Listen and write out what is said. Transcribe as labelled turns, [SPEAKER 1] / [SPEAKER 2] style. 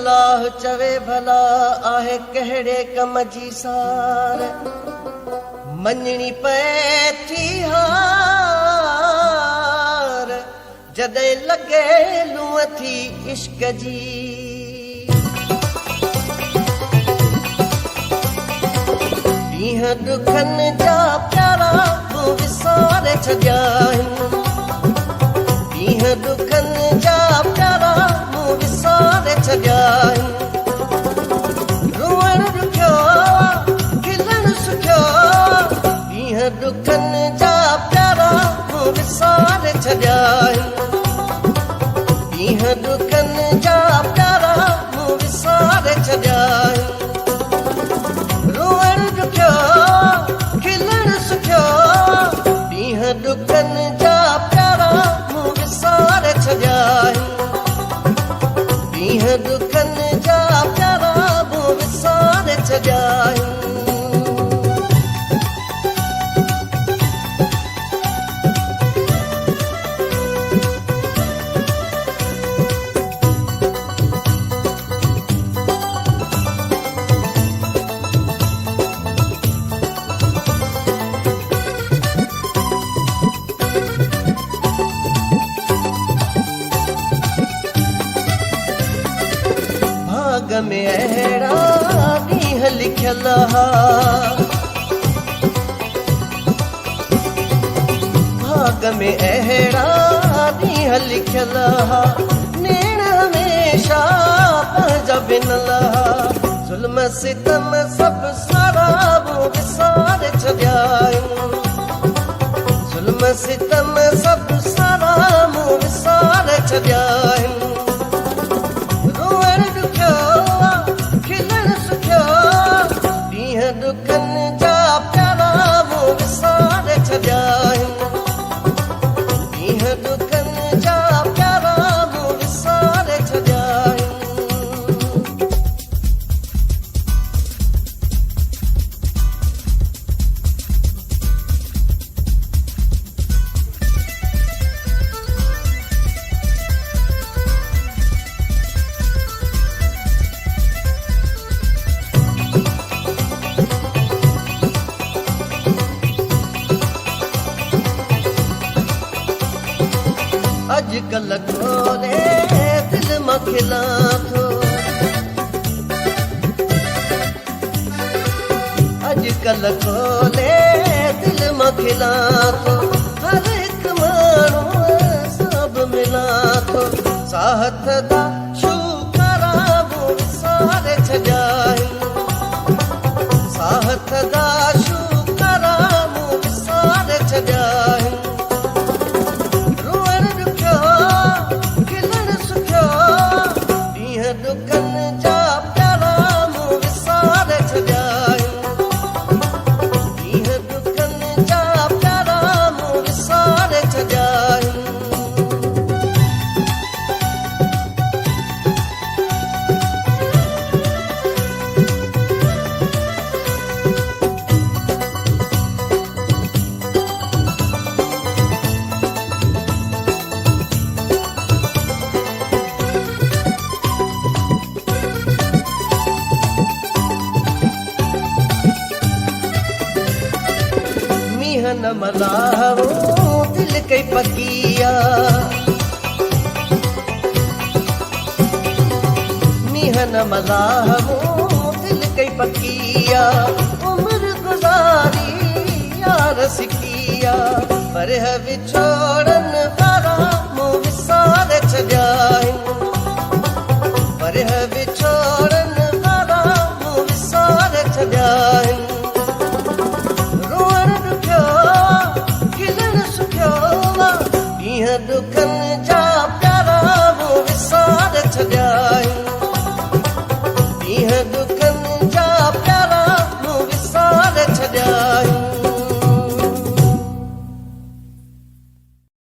[SPEAKER 1] सलाह चवे भला आहे कहिड़े कम जी सार मञणी पए थी हार जॾहिं लॻे लूं थी इश्क जी ॾींहं ॾुखनि जा प्यारा तूं विसारे छॾिया आहिनि ॾींहं ॾुखनि जा प्यारा मूं विसारे छॾिया आहिनि रुअण ॾुखियो खिलण सुखियो ॾींहं ॾुखनि जा प्यारा मूं विसारे छॾिया आहिनि ॾींहं ॾुखनि जा प्यारा मूं विसारे छॾिया आहिनि रुअण ॾुखियो खिलण सुखियो ॾींहं ॾुखनि जा प्यारा मूं विसारे छॾिया आहिनि ॾींहं ॾुखनि जा प्यारा मूं विसारे छॾिया आहिनि भाग में अहिड़ा ॾींहं लिखियल हा भाग में अहिड़ा ॾींहं लिखियल हा नेण हमेशा पंहिंजा बिनल हा ज़ुल्म सितम सभु सारा मूं विसारे छॾिया आहिनि ज़ुल्म सितम सभु सारा मूं विसारे छॾिया आहिनि खिलण सुखियो ॾींहं ॾुखनि जा प्यारा मूं विसारे छॾिया आहिनि ॾींहं ॾुखनि जा प्यारा मूं विसारे छॾिया आहिनि अॼुकल्ह खोले दिल मां खिलां थो अॼुकल्ह खोले दिल मां खिलां थो हर हिकु माण्हू सां बि मिलां थो साहत दा शुकरा मूं विसारे छॾिया आहिनि साहत दा शुकरा मूं विसारे छॾिया आहिनि ॾुखनि जा प्यारा मूं विसारे छॾिया आहिनि ॾींहं ॾुखनि जा प्यारा मूं विसारे छॾिया आहिनि न मलाहो दिल कई पकिया मीह न मलाहो दिल कई पकिया उम्र गुज़ारी यार सिकिया पर विछोड़न